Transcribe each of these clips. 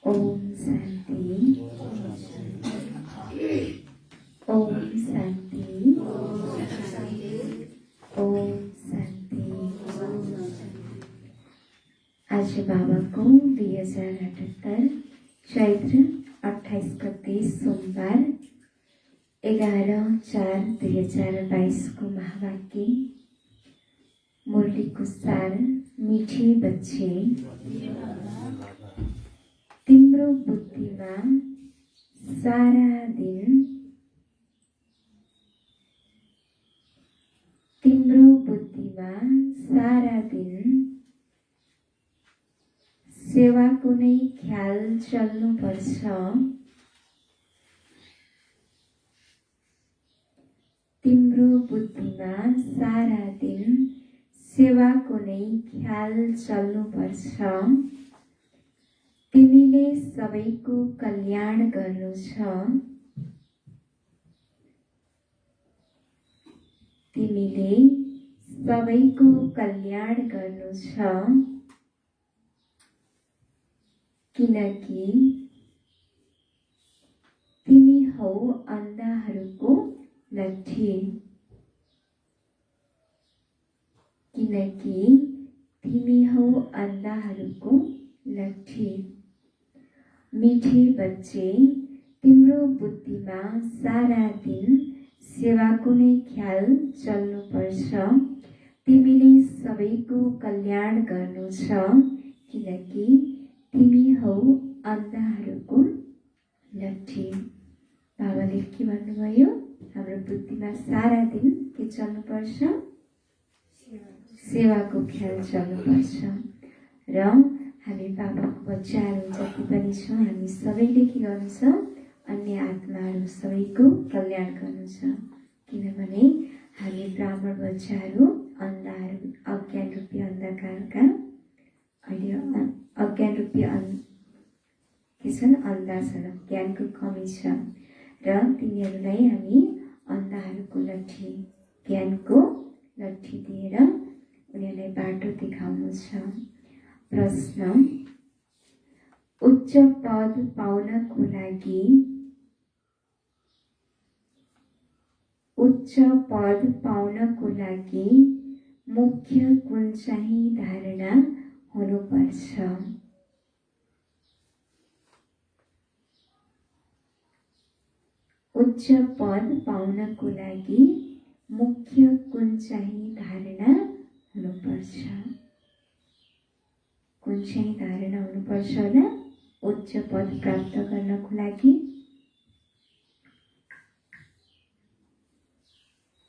ओम शांति। ओम शांति। ओम शांति। आज बाबा को 2078 चैत्र 28 गते सोमबार 11/4/2022 को महावाक्य मुरली को सार। मीठे बच्चे, तिम्रो बुद्धिमा सारा दिन, तिम्रो बुद्धिमा सारा दिन सेवाको नै ख्याल चल्नुपर्छ। तिम्रो बुद्धिमा सारा दिन सेवाको नै ख्याल चल्नुपर्छ। तिमीले सबैको कल्याण गर्नु छ। तिमीले सबैको कल्याण गर्नु छ, किनकि तिमी हौ अन्धाहरूको लट्ठी। किनकि तिमी हौ अन्धाहरूको लट्ठी। मीठे बच्चे, तिम्रो बुद्धिमा सारा दिन सेवाको नै ख्याल चल्नुपर्छ। तिमीले सबैको कल्याण गर्नु छ, किनकि तिमी हौ अन्धाहरूको लट्ठी। बाबाले के भन्नुभयो? हाम्रो बुद्धिमा सारा दिन के चल्नुपर्छ? सेवाको ख्याल चल्नुपर्छ। र हामी बाबाको बच्चाहरू जति पनि छौँ, हामी सबैले के गर्नु छ? अन्य आत्माहरू सबैको कल्याण गर्नु छ। किनभने हामी ब्राह्मण बच्चाहरू अन्धाहरू, अज्ञान रूपी अन्धकारका, अहिले अज्ञान रूपी के छन्? अन्धा छन्, ज्ञानको कमी छ। र तिनीहरूलाई हामी अन्धाहरूको लट्ठी, ज्ञानको लट्ठी दिएर उनीहरूलाई बाटो देखाउनु छ। प्रश्न: उच्च पद पाउनको लागि, उच्च पद पाउनको लागि मुख्य कुन चाहिँ धारणा हुनुपर्छ? उच्च पद पाउनको लागि मुख्य कुन चाहिँ धारणा हुनुपर्छ? कुन चाहिँ धारणा हुनुपर्छ होला उच्च पद प्राप्त गर्नको लागि?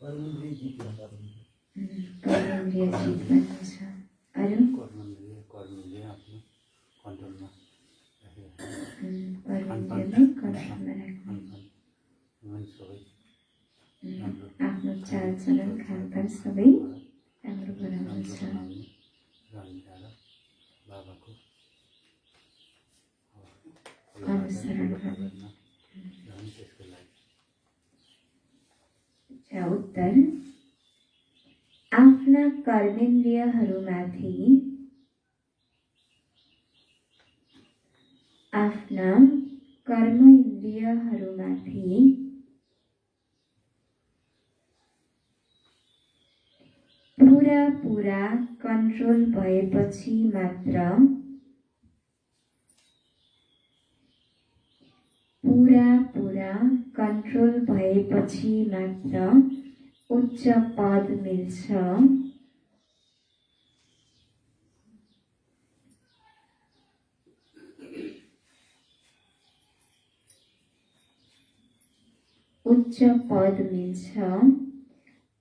कर्मेन्द्रिय जित भन्नु छ। अरू कर्मेन्द्रियलाई कन्ट्रोलमा राख्नु, आफ्नो चालचलन खानपान सबै राम्रो बनाउनु छ। अनुसरण गर्नु। उत्तर: आफ्ना कर्मेन्द्रियहरूमाथि, आफ्ना कर्म कर्मेन्द्रियहरूमाथि पूरा कन्ट्रोल भएपछि मात्र पूरा कन्ट्रोल भएपछि मात्र उच्च पद मिल्छ। उच्च पद मिल्छ।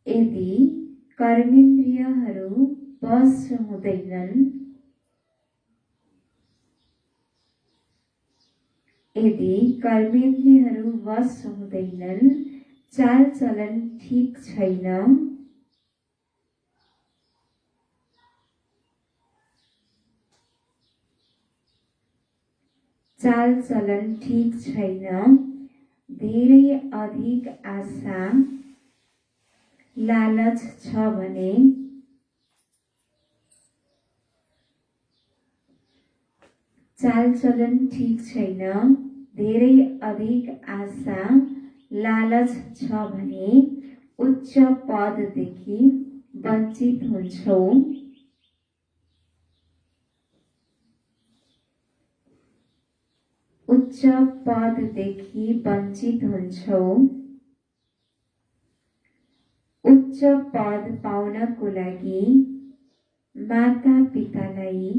यदि कर्मेन्द्रियहरू वश हुँदैनन्, यदि कर्मेन्द्रियहरू वश हुँदैनन्, चालचलन ठीक छैन, चालचलन ठीक छैन, धेरै अधिक आशा लालच छ भने चालचलन ठीक छैन, धेरै अधिक आशा लालच छ भने उच्च पददेखि वञ्चित हुन्छौ। उच्च पददेखि वञ्चित हुन्छौ। उच्च पद पाउनको लागि माता पितालाई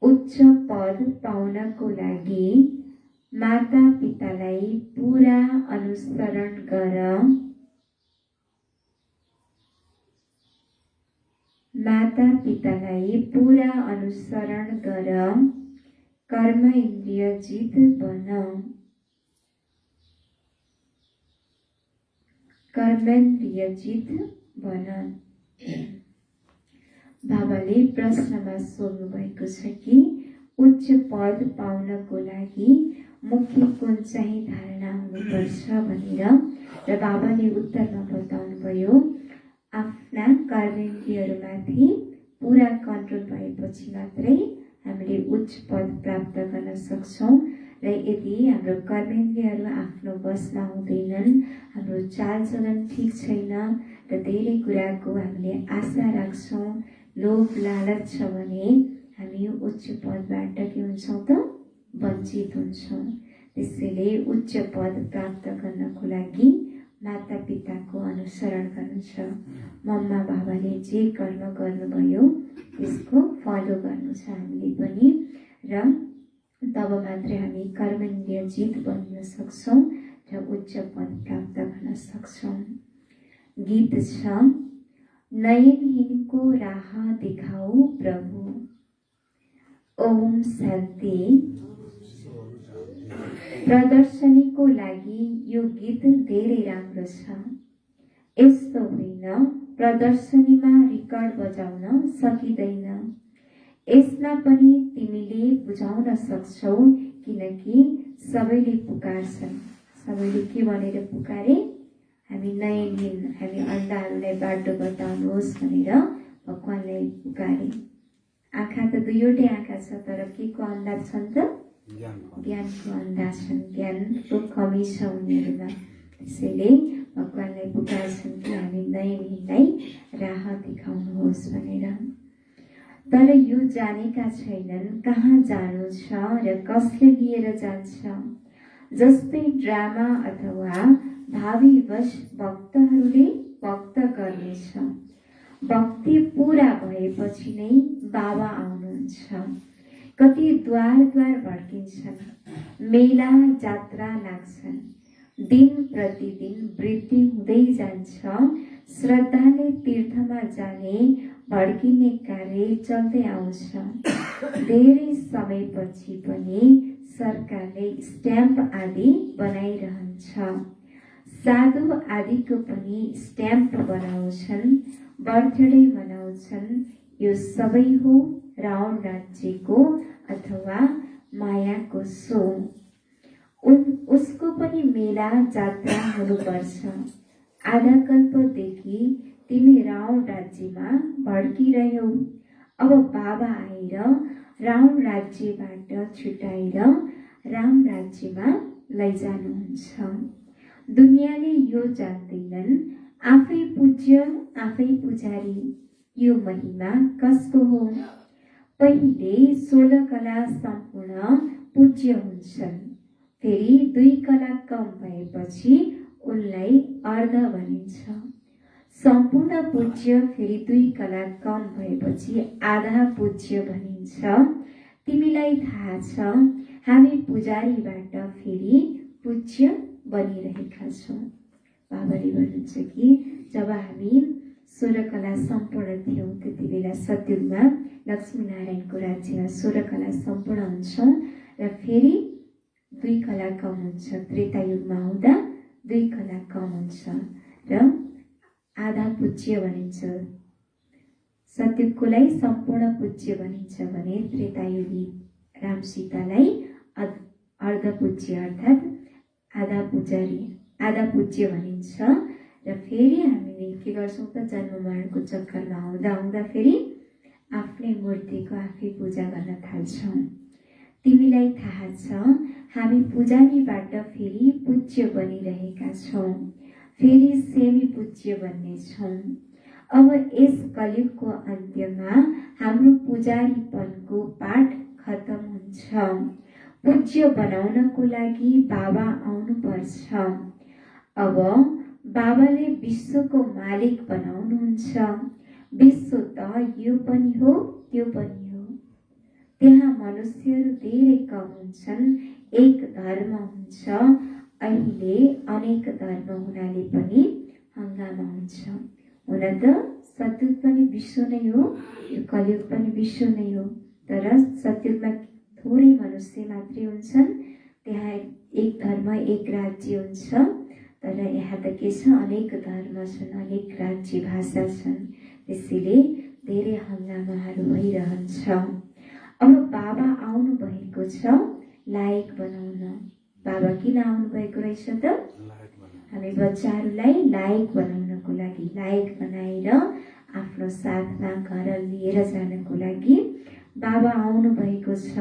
उच्च पद पाउनको लागि माता पितालाई पूरा अनुसरण गर। माता पितालाई पूरा अनुसरण गर। कर्म इन्द्रिय जित बन। कर्मेन्द्रिय जित बन। बाबाले प्रश्नमा सोध्नु भएको छ कि उच्च पद पाउनको लागि मुख्य कुन चाहिँ धारणा हुनुपर्छ भनेर, र बाबाले उत्तरमा बताउनु भयो आफ्ना कर्मेन्द्रियहरूमाथि पूरा कन्ट्रोल भएपछि मात्रै हामीले उच्च पद प्राप्त गर्न सक्छौँ। र यदि हाम्रो कर्मेन्द्रियहरू आफ्नो वशमा हुँदैनन्, हाम्रो चालचलन ठिक छैन र धेरै कुराको हामीले आशा राख्छौँ, लोभ लालच छ भने हामी उच्च पदबाट के हुन्छौँ त वञ्चित हुन्छौँ। त्यसैले उच्च पद प्राप्त गर्नको लागि माता पिताको अनुसरण गर्नु छ। मम्मा बाबाले जे कर्म गर्नुभयो त्यसको फलो गर्नु छ हामीले पनि, र तब मात्रै हामी कर्मेन्द्रिय जित बन्न सक्छौँ र उच्च पद प्राप्त गर्न सक्छौँ। गीत छ, नयनहीनको राह देखाऊ प्रभु। ओम शान्ति। प्रदर्शनीको लागि यो गीत धेरै राम्रो छ। यस्तो होइन प्रदर्शनीमा रिकर्ड बजाउन सकिँदैन। यसमा पनि तिमीले बुझाउन सक्छौ, किनकि सबैले पुकार्छन्। सबैले के भनेर पुकारे? हामी नयनहीन, हामी अन्धाहरूलाई बाटो बताउनुहोस् भनेर भगवानलाई पुकारे। आँखा त दुईवटै आँखा छ, तर के को अन्धा छन् त? ज्ञानको अन्धा छन्। ज्ञानको कमी छ उनीहरूमा। त्यसैले भगवानलाई पुकार्छन् कि हामी नयनहीनलाई राह देखाउनुहोस् भनेर। तर यो जानेका छैनन् कहाँ जानु छ र कसले लिएर जान्छ। जस्तै ड्रामा अथवा भावीवश भक्तहरूले भक्त गर्नेछ। भक्ति पूरा भएपछि नै बाबा आउनुहुन्छ। कति द्वार भड्किन्छन्, मेला जात्रा लाग्छन्। दिन प्रतिदिन वृद्धि हुँदै जान्छ। श्रद्धाले तीर्थमा जाने भड्किने कार्य चल्दै आउँछ। धेरै समयपछि पनि सरकारले स्ट्याम्प आदि बनाइरहन्छ। साधु आदिको पनि स्ट्याम्प बनाउँछन्, बर्थडे मनाउँछन्। यो सबै हो रावण राज्यको अथवा मायाको सो। उसको पनि मेला जात्रा हुनुपर्छ। आधा कल्पदेखि तिमी रावण राज्यमा भड्किरह्यौ। अब बाबा आएर राम राज्यबाट छुटाएर राम राज्यमा लैजानुहुन्छ। दुनियाँले यो जान्दैनन्, आफै पूज्य आफै पुजारी, यो महिमा कसको हो? पहिले 16 कला सम्पूर्ण पूज्य हुन्छन्, फेरि 2 कला कम भएपछि उनलाई अर्ध भनिन्छ। सम्पूर्ण पूज्य फेरि 2 कला कम भएपछि आधा पूज्य भनिन्छ। तिमीलाई थाहा छ हामी पुजारीबाट फेरि पूज्य बनिरहेका छौँ। बाबाले भन्नुहुन्छ कि जब हामी 16 कला सम्पूर्ण थियौँ त्यति बेला सतयुगमा लक्ष्मीनारायणको राज्यमा 16 कला सम्पूर्ण हुन्छौँ र फेरि 2 कला कम हुन्छ। त्रेतायुगमा आउँदा 2 कला कम हुन्छ र आधा पूज्य भनिन्छ। सतयुगकोलाई सम्पूर्ण पूज्य भनिन्छ भने त्रेतायुगी राम सीतालाई अर्ध पूज्य अर्थात् आधा पूज्य भनिन्छ। र फेरि हामीले के गर्छौँ त जन्म मरणको चक्करमा आउँदा फेरि आफ्नै मूर्तिको आफै पूजा गर्न थाल्छौँ। तिमीलाई थाहा छ हामी पुजारीबाट फेरि पूज्य बनिरहेका छौँ, फेरि सेमी पूज्य बन्नेछौँ। अब यस कलियुगको अन्त्यमा हाम्रो पुजारीपनको पाठ खत्म हुन्छ। पूज्य बनाउनको लागि बाबा आउनुपर्छ। अब बाबाले विश्वको मालिक बनाउनुहुन्छ। विश्व त यो पनि हो त्यो पनि हो। त्यहाँ मनुष्यहरू धेरै कम हुन्छन्, एक धर्म हुन्छ। अहिले अनेक धर्म हुनाले पनि हङ्गामा हुन्छ। हुन त सतयुग पनि विश्व नै हो, यो कलियुग पनि विश्व नै हो। तर सतयुगमा थोरै मनुष्य मात्रै हुन्छन्, त्यहाँ एक धर्म एक राज्य हुन्छ। तर यहाँ त के छ, अनेक धर्म छन्, अनेक राज्य भाषा छन्, त्यसैले धेरै हङ्गामाहरू भइरहन्छ। अब बाबा आउनु भएको छ लायक बनाउन। बाबा किन आउनु भएको रहेछ त? हामी बच्चाहरूलाई लायक बनाउनको लागि, लायक बनाएर आफ्नो साथमा घर लिएर जानको लागि बाबा आउनु भएको छ।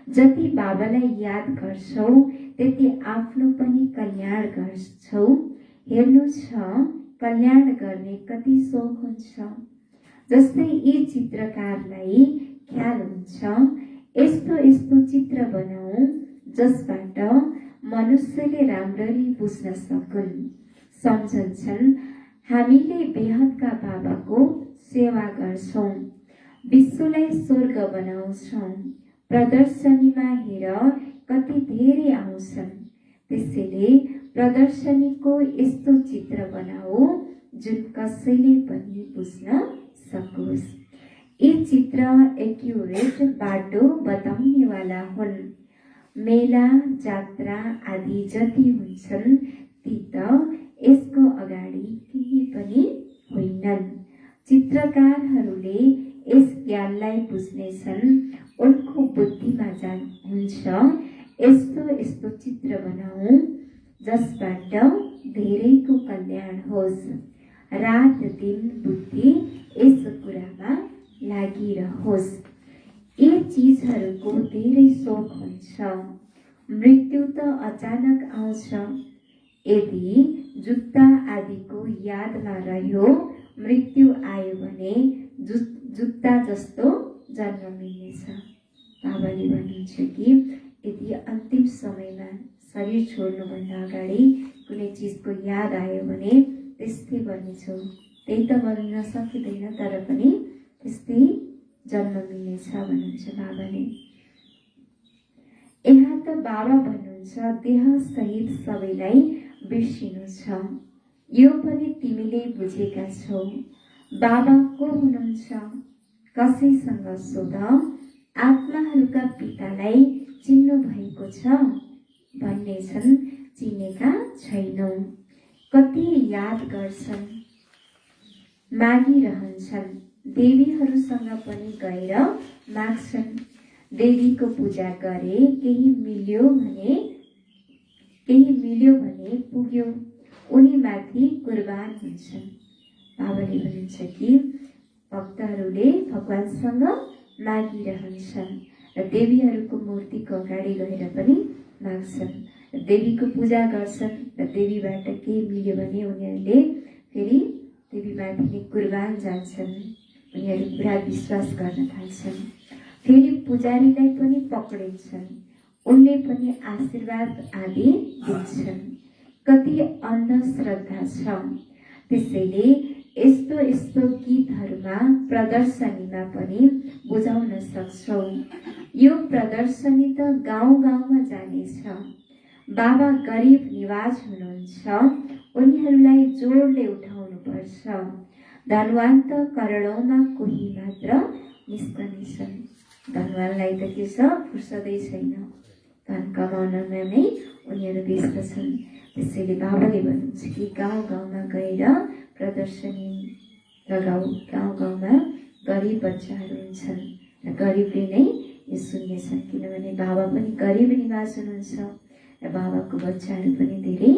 जति बाबालाई याद गर्छौ त्यति आफ्नो पनि कल्याण गर्छौ। हेर्नु छ कल्याण गर्ने कति सोख हुन्छ। जस्तै यी चित्रकारलाई ख्याल हुन्छ यस्तो यस्तो चित्र बनाऊ जसबाट मनुष्यले राम्ररी बुझ्न सकुन्, सम्झन्छन्। हामीले बेहदका बाबाको सेवा गर्छौँ, विश्वलाई स्वर्ग बनाउँछौँ। प्रदर्शनीमा हेर कति धेरै आउँछन्, त्यसैले प्रदर्शनीको यस्तो चित्र बनाऊ जुन कसैले पनि बुझ्न सकोस्। यी चित्र एक्युरेट बाटो बताउनेवाला हुन्। मेला जात्रा आदि जति हुन्छन् ती त यसको अगाडि केही पनि होइनन्। चित्रकारहरूले यस ज्ञानलाई बुझ्नेछन्, उनको बुद्धिमा हुन्छ यस्तो यस्तो चित्र बनाऊ जसबाट धेरैको कल्याण होस्। रात दिन बुद्धि यस कुरामा लागिरहोस्। यी चिजहरूको धेरै सोख हुन्छ। मृत्यु त अचानक आउँछ। यदि जुत्ता आदिको यादमा रह्यो मृत्यु आयो भने जुत्ता जस्तो जन्म मिल्नेछ। बाबाले भन्नुहुन्छ कि यदि अन्तिम समयमा शरीर छोड्नुभन्दा अगाडि कुनै चिजको याद आयो भने त्यस्तै बन्नेछौ। त्यही त बन्न सकिँदैन तर पनि त्यस्तै जन्म मिल्नेछ भन्नुहुन्छ बाबाले। यहाँ त बाबा भन्नुहुन्छ देह सहित सबैलाई बिर्सिनु छ। यो पनि तिमीले बुझेका छौ। बाबा को हुनुहुन्छ? कसैसँग सोध, आत्माहरूका पितालाई चिन्नु भएको छ? भन्नेछन् चिनेका छैनौ। कति याद गर्छन्, मागिरहन्छन्। देवीहरूसँग पनि गएर माग्छन्। देवीको पूजा गरे केही मिल्यो भने पुग्यो, उनीमाथि कुर्बान हुन्छन्। बाबाले भन्नुहुन्छ कि भक्तहरूले भगवानसँग मागिरहन्छन् र देवीहरूको मूर्तिको अगाडि गएर पनि माग्छन्। देवीको पूजा गर्छन् र देवीबाट केही मिल्यो भने उनीहरूले फेरि देवीमाथि नै कुर्बान जान्छन्। उनीहरू पुरा विश्वास गर्न थाल्छन्। फेरि पुजारीलाई पनि पक्रिन्छन्, उनले पनि आशीर्वाद आदि दिन्छन्। कति अन्धश्रद्धा छ। त्यसैले यस्तो यस्तो गीतहरूमा प्रदर्शनीमा पनि बुझाउन सक्छौँ। यो प्रदर्शनी त गाउँ गाउँमा जानेछ। बाबा गरिब निवाज हुनुहुन्छ, उनीहरूलाई जोडले उठाउनुपर्छ। धनवान त करोडौँमा कोही मात्र निस्कनेछन्। धनवानलाई त के छ, फुर्सदै छैन, धन कमाउनमा नै उनीहरू व्यस्त छन्। त्यसैले बाबाले भन्नुहुन्छ कि गाउँ गाउँमा गएर प्रदर्शनी लगाऊ। गाउँ गाउँमा गरिब बच्चाहरू हुन्छन् र गरिबले नै यो सुन्नेछन्, किनभने बाबा पनि गरिब निवास हुनुहुन्छ र बाबाको बच्चाहरू पनि धेरै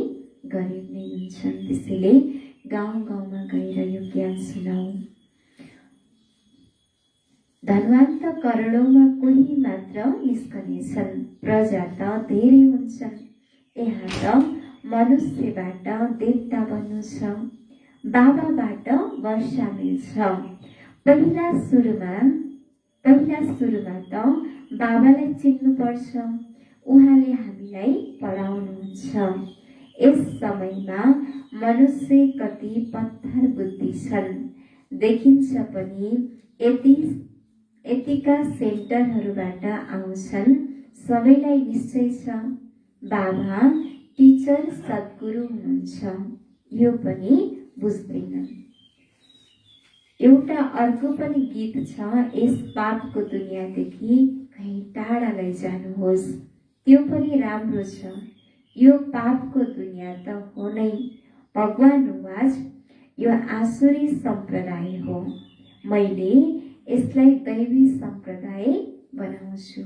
गरिब नै हुन्छन्। त्यसैले गाउँ गाउँमा गएर यो ज्ञान सुनाऊ। धनवान त करोडौँमा कोही मात्र निस्कनेछन्, प्रजा त धेरै हुन्छन्। यहाँ त मनुष्यबाट देवता बन्नु छ, बाबाबाट वर्षा मिल्छ। पहिला सुरुमा त बाबालाई चिन्नुपर्छ, उहाँले हामीलाई पढाउनुहुन्छ। यस समयमा मनुष्य कति पत्थर बुद्धि छन्, देखिन्छ पनि। यतिका सेन्टरहरूबाट आउँछन्, सबैलाई निश्चय छ बाबा टिचर सद्गुरु हुनुहुन्छ, यो पनि बुझ्दैनन्। एउटा अर्को पनि गीत छ, यस पापको दुनियाँदेखि कहीँ टाढा लैजानुहोस्, त्यो पनि राम्रो छ। यो पापको दुनियाँ त हो नै। भगवान वाज यो आसुरी सम्प्रदाय हो, मैले यसलाई दैवी सम्प्रदाय बनाउँछु।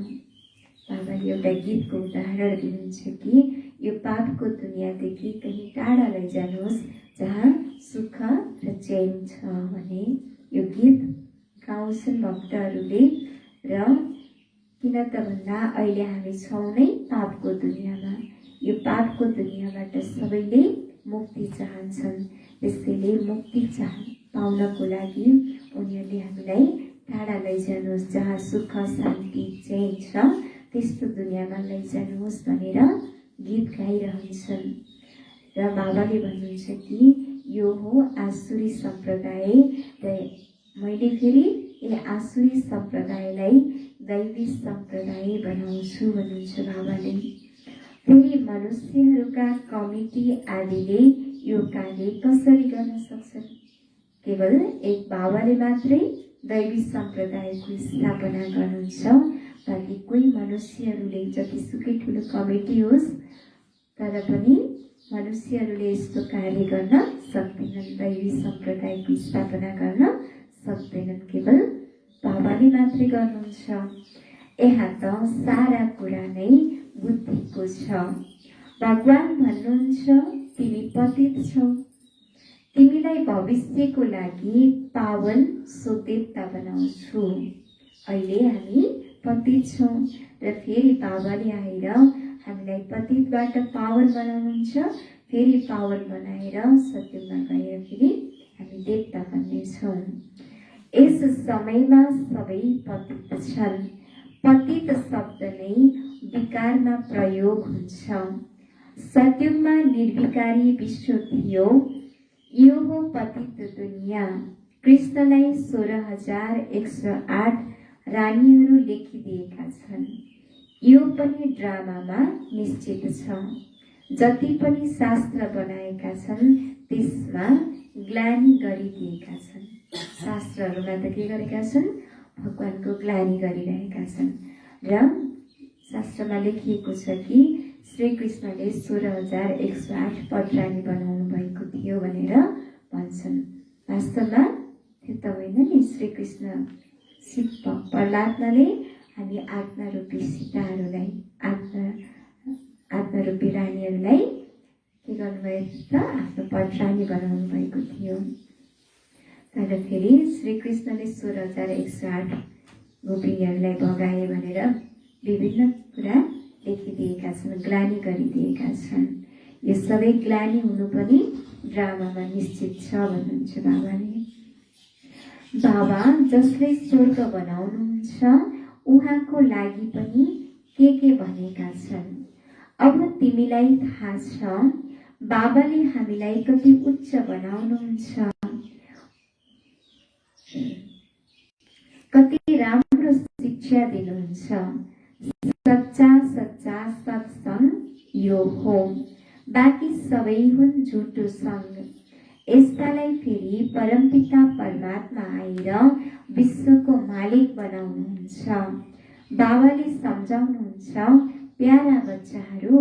बाबाले एउटा गीतको उदाहरण दिनुहुन्छ कि यो पापको दुनियाँदेखि कहीँ टाढा लैजानुहोस्, जहाँ सुख र चैन छ भने। यो गीत गाउँछन् भक्तहरूले। र किन त भन्दा अहिले हामी छौँ नै पापको दुनियाँमा। यो पापको दुनियाँबाट सबैले मुक्ति चाहन्छन्। त्यसैले मुक्ति पाउनको लागि उनीहरूले हामीलाई टाढा लैजानुहोस्, जहाँ सुख शान्ति चैन छ, त्यस्तो दुनियाँमा लैजानुहोस् भनेर गीत गाइरहन्छन्। र बाबाले भन्नुहुन्छ कि यो हो आसुरी सम्प्रदाय र मैले फेरि यो आसुरी सम्प्रदायलाई दैवी सम्प्रदाय बनाउँछु भन्नुहुन्छ बाबाले। फेरि मनुष्यहरूका कमिटी आदिले यो कार्य कसरी गर्न सक्छन्? केवल एक बाबाले मात्रै दैवी सम्प्रदायको स्थापना गर्नुहुन्छ। ताकि कोही मनुष्यहरूले जतिसुकै ठुलो कमिटी होस् तर पनि मनुष्यहरूले यस्तो कार्य गर्न सक्दैनन्, दैवी सम्प्रदायको स्थापना गर्न सक्दैनन्। केवल बाबाले मात्रै गर्नुहुन्छ। यहाँ त सारा कुरा नै बुद्धिको छ। भगवान भन्नुहुन्छ तिमी पतित छौ, तिमीलाई भविष्यको लागि पावन सुदेवता बनाउँछु। अहिले हामी पतित छौँ र फेरि बाबाले आएर हामीलाई पतितबाट पावन बनाउनुहुन्छ। फेरि पावन बनाएर सत्यमा गएर फेरि हामी देवता बन्नेछौँ। यस समयमा सबै पतित छन्। पतित शब्द नै विकारमा प्रयोग हुन्छ। सत्युगमा निर्विकारी विश्व थियो, यो हो पतित दुनियाँ। कृष्णलाई 16,108 रानीहरू लेखिदिएका छन्। यो पनि ड्रामामा निश्चित छ। जति पनि शास्त्र बनाएका छन् त्यसमा ग्लानी गरिदिएका छन्। शास्त्रहरूमा त के गरेका छन्? भगवानको ग्लानी गरिरहेका छन्। र शास्त्रमा लेखिएको छ कि श्रीकृष्णले 16,108 पटरानी बनाउनु भएको थियो भनेर भन्छन्। वास्तवमा त्यो त होइन नि। श्रीकृष्ण शिव परमात्माले हामी आत्मारूपी सीताहरूलाई आत्मारूपी रानीहरूलाई के गर्नुभएको त आफ्नो पटरानी बनाउनु भएको थियो। तर फेरि श्रीकृष्णले 16,108 गोपिनीहरूलाई भगाए भनेर विभिन्न कुरा लेखिदिएका छन्, ग्लानि गरिदिएका छन्। यो सबै ग्लानि हुनु पनि ड्रामामा निश्चित छ भन्नुहुन्छ बाबाले। बाबा जसले स्वर्ग बनाउनुहुन्छ उहाँको लागि पनि के भनेका छन्। अब तिमीलाई थाहा छ बाबाले हामीलाई कति उच्च बनाउनुहुन्छ, कति राम्रो शिक्षा दिनुहुन्छ। सच्चा सत्संग यो हो, बाँकी सबै हुन् झुटो सङ्ग। यस्तालाई फेरि परमपिता परमात्मा आएर विश्वको मालिक बनाउनुहुन्छ। बाबाले सम्झाउनुहुन्छ, प्यारा बच्चाहरू,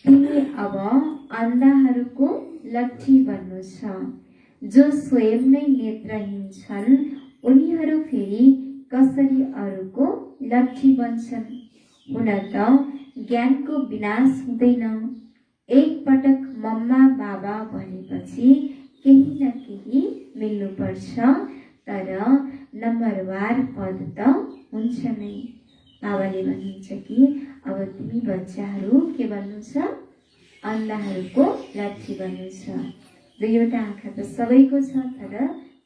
तिमी अब अन्धाहरूको लट्ठी बन्नु छ। जो स्वयं नै नेत्रहीन छन् उनीहरू फेरि कसरी अरूको लट्ठी बन्छन्। हुन त ज्ञानको विनाश हुँदैन। एक पटक मम्मा बाबा भनेपछि केही न केही मिल्नुपर्छ, तर नम्बरवार पद त हुन्छ नै। बाबाले भन्नुहुन्छ कि अब तिमी बच्चाहरू के बन्नु छ, अन्धाहरूको लट्ठी बन्नु छ। दुईवटा आँखा त सबैको छ, तर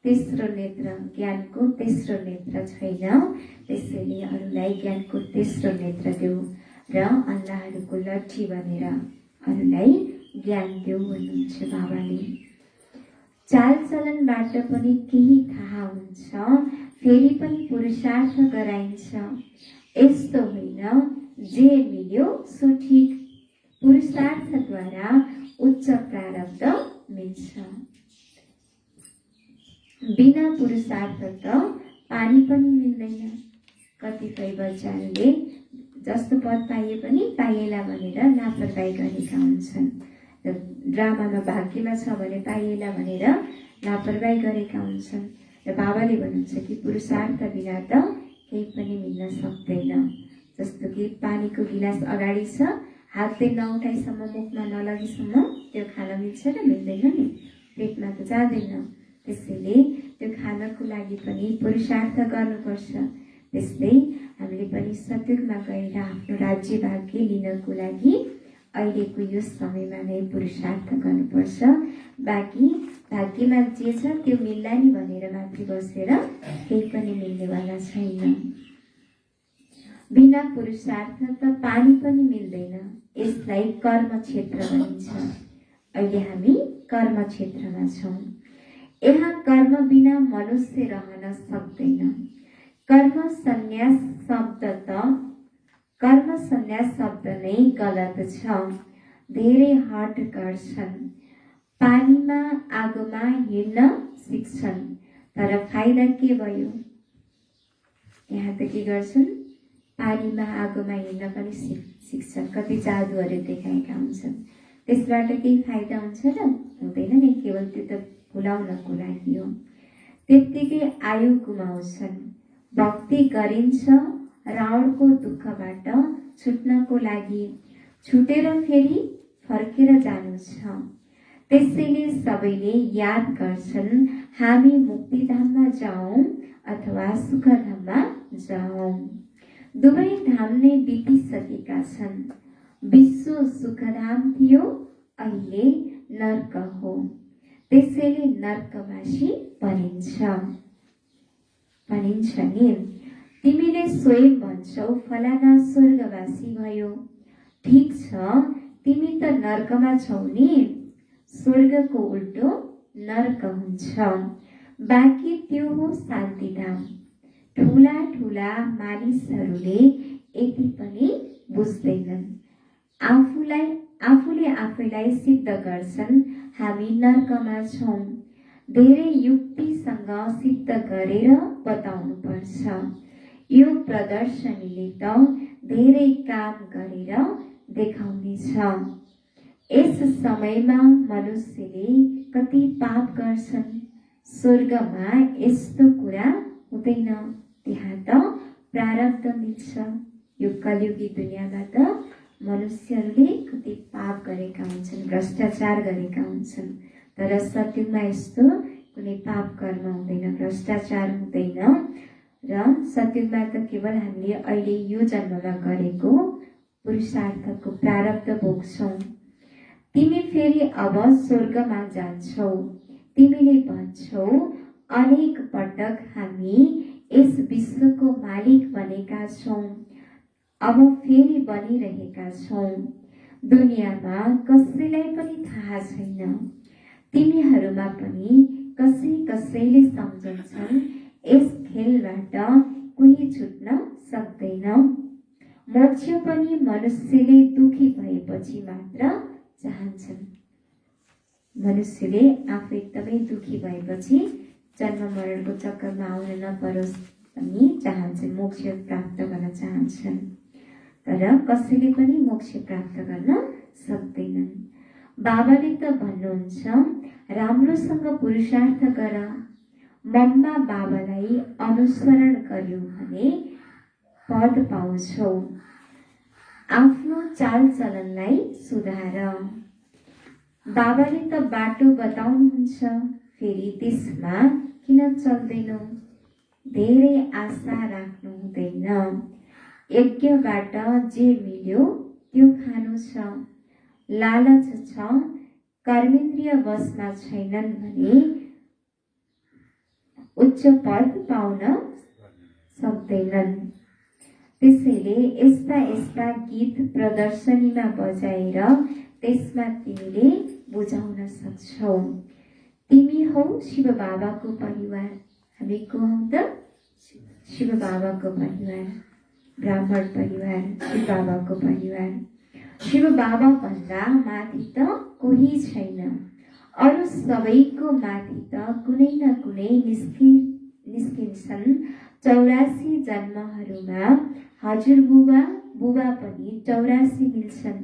तेस्रो नेत्र, ज्ञानको तेस्रो नेत्र छैन। त्यसैले अरूलाई ज्ञानको तेस्रो नेत्र देऊ र अन्धाहरूको लट्ठी बनेर अरूलाई ज्ञान देऊ भन्नुहुन्छ बाबाले। चालचलनबाट पनि केही थाहा हुन्छ, फेरि पनि पुरुषार्थ गराइन्छ। यस्तो होइन जे मिल्यो सो ठिक, पुरुषार्थद्वारा उच्च प्रारब्ध मिल्छ। बिना पुरुषार्थ त पानी पनि मिल्दैन। कतिपय बच्चाहरूले जस्तो पद पाइए पनि पाइएला भनेर लापरवाही गरेका हुन्छन्। ड्रामामा भाग्यमा छ भने पाइएला भनेर लापरवाही गरेका हुन्छन्। र बाबाले भन्नुहुन्छ कि पुरुषार्थ बिना त केही पनि मिल्न सक्दैन। जस्तो कि पानीको गिलास अगाडि छ, हातले नउठाइसम्म मुखमा नलगेसम्म त्यो खान मिल्छ र मिल्दैन नि, पेटमा त जाँदैन। त्यसैले त्यो खानको लागि पनि पुरुषार्थ गर्नुपर्छ। त्यस्तै हामीले पनि सतयुगमा गएर आफ्नो राज्य भाग्य लिनको लागि अहिलेको यो समयमा नै पुरुषार्थ गर्नुपर्छ। बाँकी भाग्यमा जे छ त्यो मिल्ला नि भनेर माथि बसेर केही पनि मिल्नेवाला छैन। बिना पुरुषार्थ त पानी पनि मिल्दैन। यसलाई कर्म क्षेत्र भनिन्छ। अहिले हामी कर्म क्षेत्रमा छौँ। यहाँ कर्म बिना मनुष्य रहन सक्दैन। कर्म सन्यास शब्द नै गलत छ। धेरै हट गर्छन्, पानीमा आगोमा हिँड्न सिक्छन्, तर फाइदा के भयो? यहाँ त के गर्छन्, पानीमा आगोमा हिँड्न पनि सिक्छन्, कति जादुहरू देखाएका हुन्छन्। त्यसबाट केही फाइदा हुन्छ र हुँदैन नि, केवल त्यो त भुलाउनको लागि हो। त्यत्तिकै आयु गुमाउँछन्। भक्ति गरिन्छ रावणको दुःखबाट छुट्नको लागि, छुटेर फेरि फर्केर जानु छ। त्यसैले सबैले याद गर्छन्, हामी मुक्तिधाममा जाउँ अथवा सुखधाममा जाउँ। दुवै धाम नै बितिसकेका छन्। विश्व सुखधाम थियो, अहिले नर्क हो। त्यसैले नर्कवासी भनिन्छ नि। तिमीले स्वयं भन्छौ फलाना स्वर्गवासी भयो। ठिक छ, तिमी त नर्कमा छौ नि। स्वर्गको उल्टो नर्क हुन्छ। बाँकी त्यो हो शान्तिधाम। ठुला ठुला मानिसहरूले यति पनि बुझ्दैनन्। आफूले आफैलाई सिद्ध गर्छन्, हामी नर्कमा छौँ। धेरै युक्तिसँग सिद्ध गरेर बताउनु पर्छ। यो प्रदर्शनीले त धेरै काम गरेर देखाउनेछ। यस समयमा मनुष्यले कति पाप गर्छन्। स्वर्गमा यस्तो कुरा हुँदैन, त्यहाँ त प्रारब्ध मिल्छ। यो कलियुगी दुनियाँमा त मनुष्यहरूले कति पाप गरेका हुन्छन्, भ्रष्टाचार गरेका हुन्छन्। तर सत्यमा यस्तो कुनै पाप कर्म हुँदैन, भ्रष्टाचार हुँदैन र सत्युगमा त केवल हामीले अहिले यो जन्ममा गरेको पुरुषार्थको प्रारब्ध भोग्छौँ। तिमी फेरि अब स्वर्गमा जान्छौ। तिमीले भन्छौ, अनेक पटक हामी यस विश्वको मालिक बनेका छौँ, अब फेरि बनिरहेका छौँ। दुनियाँमा कसैलाई पनि थाहा छैन, तिमीहरूमा पनि कसैले सम्झन्छन् यस खेलबाट कोही छुट्न सक्दैन। मोक्ष पनि मनुष्यले दुखी भएपछि मात्र चाहन्छन्। मनुष्यले आफू एकदमै दुखी भएपछि जन्म मरणको चक्करमा आउन नपरोस् भन्ने चाहन्छन्, मोक्ष प्राप्त गर्न चाहन्छन्। तर कसैले पनि मोक्ष प्राप्त गर्न सक्दैनन्। बाबाले त भन्नुहुन्छ, राम्रोसँग पुरुषार्थ गर, मम्मा बाबालाई अनुसरण गर्यो भने पद पाउँछौ। आफ्नो चालचलनलाई सुधार। बाबाले त बाटो बताउनुहुन्छ, फेरि त्यसमा किन चल्दैनौ? धेरै आशा राख्नु हुँदैन। यज्ञबाट जे मिल्यो त्यो खानु छ। लालच छ, कर्मेन्द्रिय वशमा छैनन् भने उच्च पद पाउन सक्दैनन्। त्यसैले यस्ता गीत प्रदर्शनीमा बजाएर त्यसमा तिमीले बुझाउन सक्छौ। तिमी हौ शिव बाबाको परिवार। हामी को हौ त? शिव बाबाको परिवार, ब्राह्मण परिवार, शिव बाबाको परिवार। शिव बाबा भन्दा माथि त कोही छैन। अरू सबैको माथि त कुनै न कुनै निस्किन्छन्। 84 जन्महरूमा हजुरबुबा पनि 84 मिल्छन्।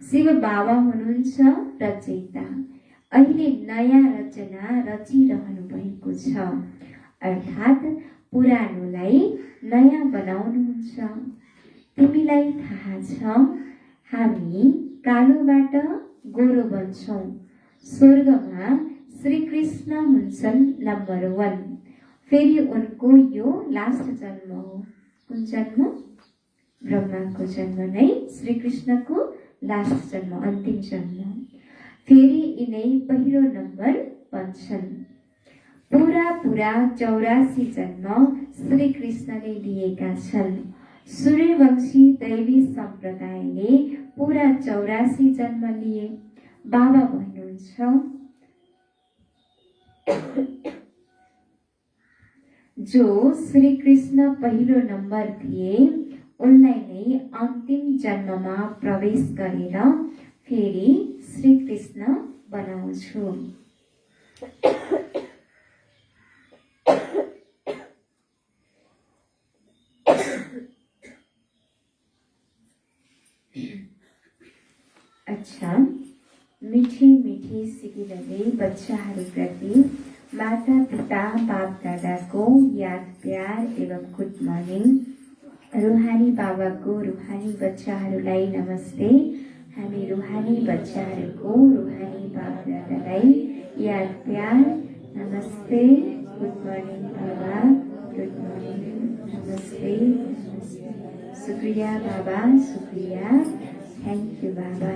शिव बाबा हुनुहुन्छ रचयिता। अहिले नयाँ रचना रचिरहनु भएको छ, अर्थात् पुरानोलाई नयाँ बनाउनुहुन्छ। तिमीलाई थाहा छ, हामी कालोबाट गोरो बन्छौँ। स्वर्गमा श्रीकृष्ण हुन्छन् नम्बर 1। फेरि उनको यो लास्ट जन्म हो। कुन जन्म? ब्रह्माको जन्म नै श्रीकृष्णको लास्ट जन्म, अन्तिम जन्म। फेरि यिनै पहिलो नम्बर बन्छन्। पुरा 84 जन्म श्रीकृष्णले लिएका छन्। सूर्यवंशी दैवी सम्प्रदायले पुरा 84 जन्म लिए। बाबा भन्नुहुन्छ, जो श्रीकृष्ण पहिलो नम्बर थिए उनलाई नै अन्तिम जन्ममा प्रवेश गरेर फेरि श्रीकृष्ण बनाउँछु। अच्छा, मीठी सिकिरहने बच्चाहरूप्रति माता पिता बाप दादाको याद प्यार एवं गुड मर्निङ। रूहानी बाबाको रूहानी बच्चाहरूलाई नमस्ते। हामी रूहानी बच्चाहरूको रूहानी बाप दादालाई याद प्यार नमस्ते। गुड मर्निङ बाबा, गुड मर्निङ, नमस्ते। शुक्रिया बाबा, शुक्रिया, थ्याङ्क यू बाबा।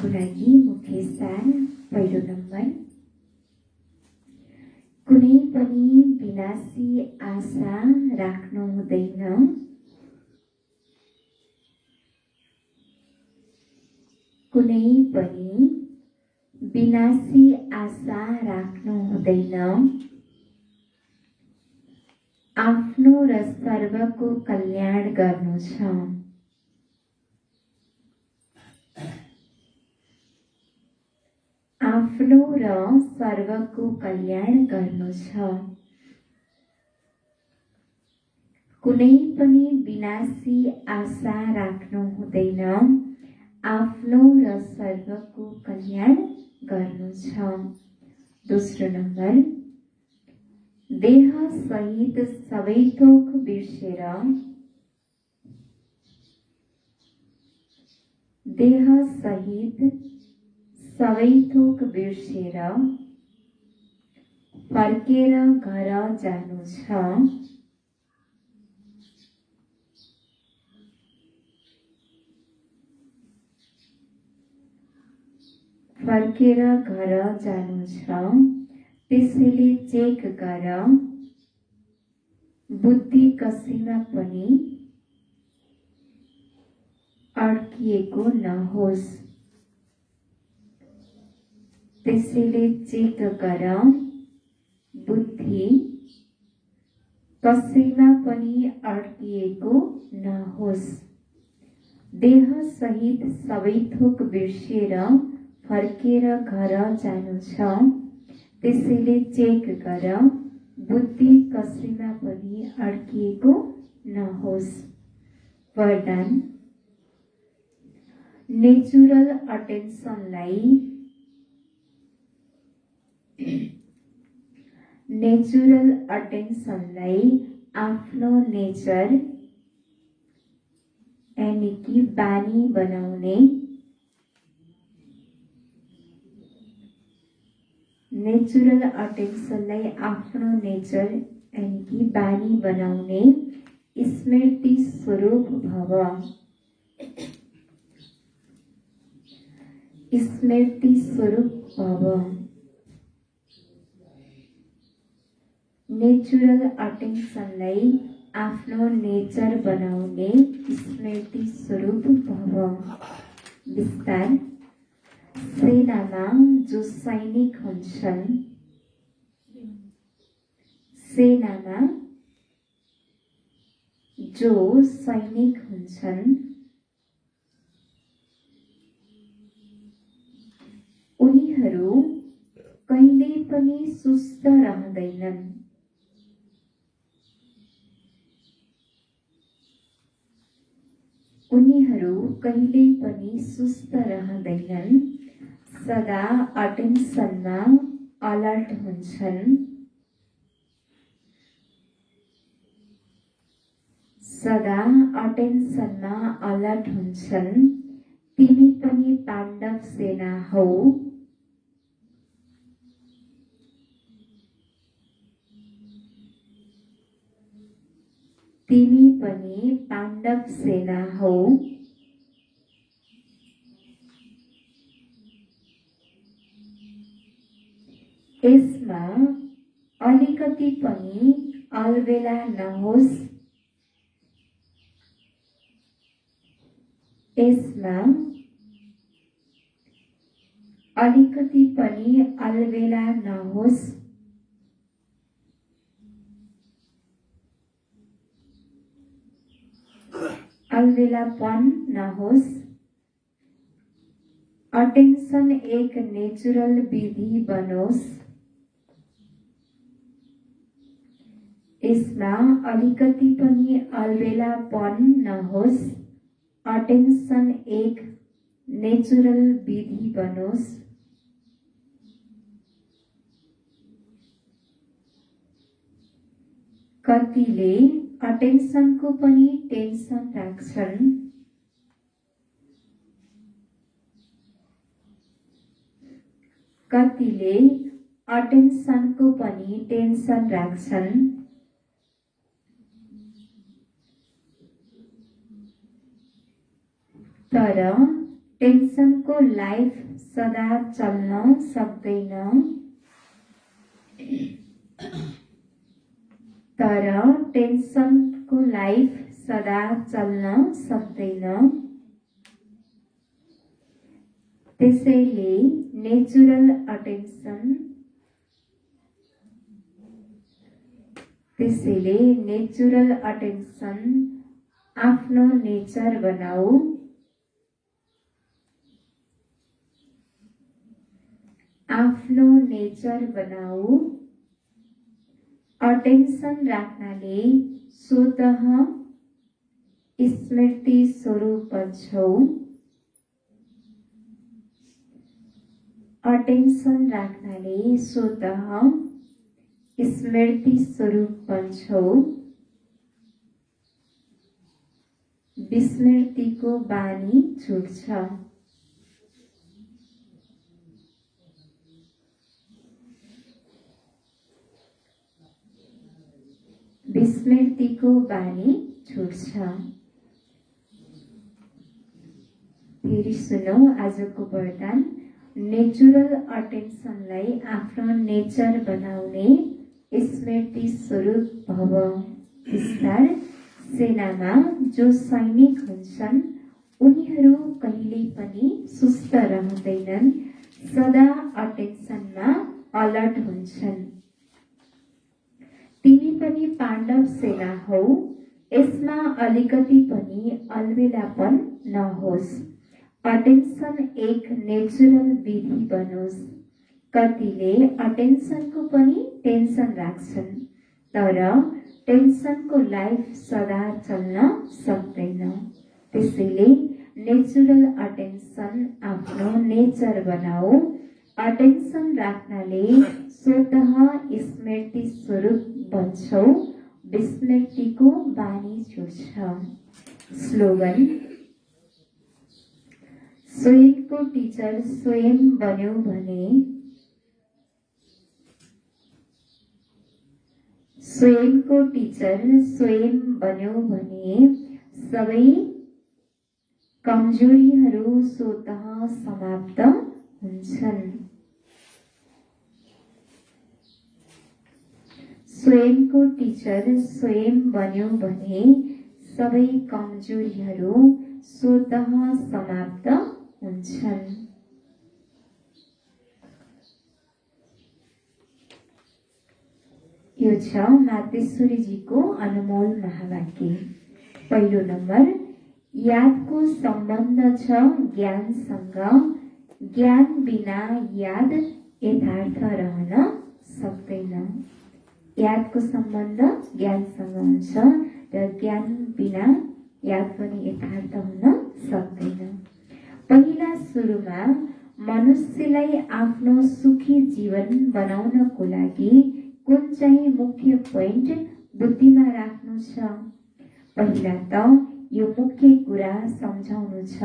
आजको लागि मुख्य सार पहिलो नम्बर, कुनै पनि विनाशी आशा राख्नु हुँदैन। कुनै पनि विनाशी आशा राख्नु हुँदैन। आफ्नो र सर्वको कल्याण गर्नु छ। आफ्नो र सर्वको कल्याण गर्नु छ। कुनै पनि विनाशी आशा राख्नु हुँदैन। आफ्नो र सर्वको कल्याण गर्नु छ। दोस्रो नम्बर, देह सहित सबै थोक बिर्सेर, देह सहित सबै थोक बिर्सेर फर्केर घर जानु छ। फर्केर घर जानु छ। त्यसैले चेक गर, बुद्धि कसैमा पनि अड्किएको नहोस्। त्यसैले चेक गर, बुद्धि कसैमा पनि अड्किएको नहोस्। देह सहित सबै थोक बिर्सेर फर्केर घर जानु छ। त्यसैले चेक गर, बुद्धि कसैमा पनि अड्किएको नहोस्। वरदान, नेचुरल अटेन्सनलाई आफ्नो नेचर यानी कि बानी बनाउने, नेचुरल अटेन्सनलाई आफ्नो नेचर यानी कि बानी बनाउने स्मृति स्वरूप भव। स्मृति स्वरूप भव। नेचुरल अटेन्सनलाई आफ्नो नेचर बनाउने स्मृति स्वरूप भव। विस्तार, सेनामा जो सैनिक हुन्छन्, सेनामा जो सैनिक हुन्छन् उनीहरू कहिल्यै पनि सुस्त रहँदैनन्। उनीहरू कहिल्यै पनि सुस्त रहँदैनन्। सदा अटेन्सनमा अलर्ट हुन्छन्। सदा अटेन्सनमा अलर्ट हुन्छन्। तिमी पनि पाण्डव सेना हौ। तिमी पनि पाण्डव सेना हौ। यसमा अलिकति पनि अलबेला नहोस्। यसमा अलिकति पनि अलबेला नहोस्। अलबेलापन नहोस्। अटेन्सन एक नेचुरल विधि बनोस्। यसमा अलिकति पनि अलबेलापन नहोस्। अटेन्सन एक नेचुरल विधि बनोस्। कतिले अटेन्सनको पनि टेन्सन राख्छन्। कतिले अटेन्सनको पनि टेन्सन राख्छन्। तर टेन्सनको लाइफ सदा चल्न सक्दैन, तर टेन्सनको लाइफ सदा चल्न सक्दैन। त्यसैले नेचुरल अटेन्सन आफ्नो नेचर बनाऊ। अटेन्सन राख्नाले स्वतः स्मृति स्वरूप बन्छौ। अटेन्सन राख्नाले स्वतः स्मृति स्वरूप बन्छौ। विस्मृतिको बानी छुट्छ। विस्मृतिको बानी छुट्छ। फेरि सुनौ आजको वरदान। नेचुरल अटेन्सनलाई आफ्नो नेचर बनाउने स्मृति स्वरूप भव। विस्तार। सेनामा जो सैनिक हुन्छन् उनीहरू कहिल्यै पनि सुस्त रहँदैनन्, सदा अटेन्सनमा अलर्ट हुन्छन्। तिमी पनि पाण्डव सेना हौ, यसमा अलिकति पनि अलबेलापन नहोस्। अटेन्सन एक नेचुरल विधि बनोस्। कतिले अटेन्सनको पनि टेन्सन राख्छन्, तर टेन्सनको लाइफ सदा चल्न सक्दैन। त्यसैले नेचुरल अटेन्सन आफ्नो नेचर बनाऊ। अटेन्सन राख्नाले स्वतः स्मृति स्वरूप बन्छौ। विस्मृतिको बानी छुट्छ। स्लोगन। स्वयंको टिचर स्वयं बन्यो भने, स्वयंको टिचर स्वयं बन्यो भने सबै कमजोरीहरू स्वतः समाप्त हुन्छन्। स्वयंको टिचर स्वयं बन्यो भने सबै कमजोरीहरू स्वतः समाप्त हुन्छन्। यो छ मातेश्वरीजीको अनमोल महावाक्य। पहिलो नम्बर, यादको सम्बन्ध छ ज्ञानसँग। ज्ञान बिना याद यथार्थ रहन सक्दैन। यादको सम्बन्ध ज्ञानसँग हुन्छ र ज्ञान बिना याद पनि यथार्थ हुन सक्दैन। पहिला सुरुमा मनुष्यलाई आफ्नो सुखी जीवन बनाउनको लागि कुन चाहिँ मुख्य पोइन्ट बुद्धिमा राख्नु छ? पहिला त यो मुख्य कुरा सम्झाउनु छ,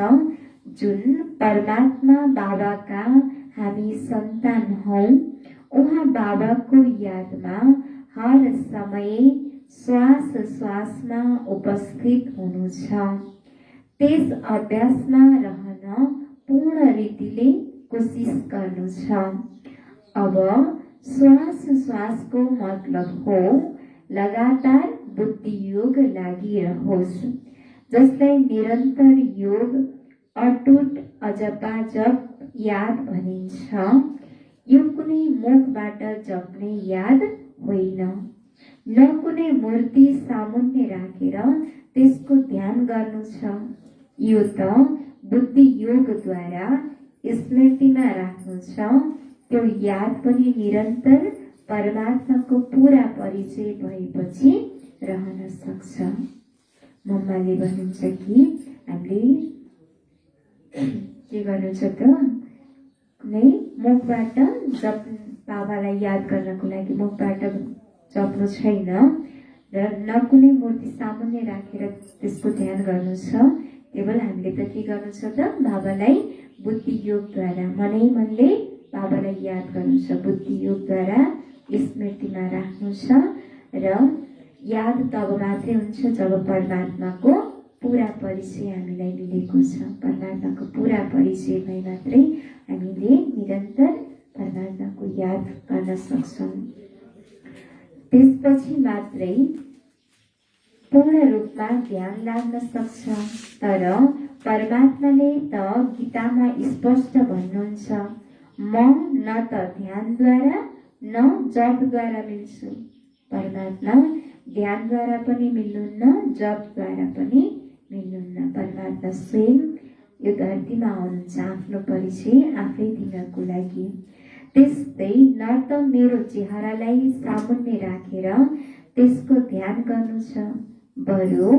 जुन परमात्मा बाबाका हामी सन्तान हौ, उहाँ बाबाको यादमा हर समय श्वास श्वासमा उपस्थित हुनु छ। त्यस अभ्यासमा रहन पूर्ण रीतिले कोसिस गर्नु छ। अब श्वास श्वासको मतलब हो लगातार बुद्धि योग लागिरहोस्, जसलाई निरन्तर योग, अटुट अजपाजप याद भनिन्छ। यो कुनै मुखबाट जप्ने याद होइन, न कुनै मूर्ति सामुन्ने राखेर त्यसको ध्यान गर्नु छ। यो त बुद्धि योगद्वारा स्मृतिमा राख्नु छ। त्यो याद पनि निरन्तर परमात्माको पूरा परिचय भएपछि रहन सक्छ। मम्माले भन्नुहुन्छ कि हामीले के गर्नु छ त, कुनै मुखबाट जप, बाबालाई याद गर्नको लागि मुखबाट जप्नु छैन र न कुनै मूर्ति सामुन्ने राखेर त्यसको ध्यान गर्नु छ। केवल हामीले त के गर्नु छ त, बाबालाई बुद्धि योगद्वारा मनै मनले बाबालाई याद गर्नु छ, बुद्धि योगद्वारा स्मृतिमा राख्नु छ। र याद तब मात्रै हुन्छ जब परमात्माको पूरा परिचय हामीलाई मिलेको छ। परमात्माको पूरा परिचय भए मात्रै हामीले निरन्तर परमात्माको याद गर्न सक्छौँ। त्यसपछि मात्रै पूर्ण रूपमा ध्यान लाग्न सक्छ। तर परमात्माले त गीतामा स्पष्ट भन्नुहुन्छ, म न त ध्यानद्वारा न जपद्वारा मिल्छु। परमात्मा ध्यानद्वारा पनि मिल्नुहुन्न, जपद्वारा पनि मिल्नुहुन्न। परमात्मा स्वयं यो धरतीमा आउनुहुन्छ आफ्नो परिचय आफै दिनको लागि। त्यस्तै न त मेरो चेहरालाई सामुन्ने राखेर त्यसको ध्यान गर्नु छ, बरु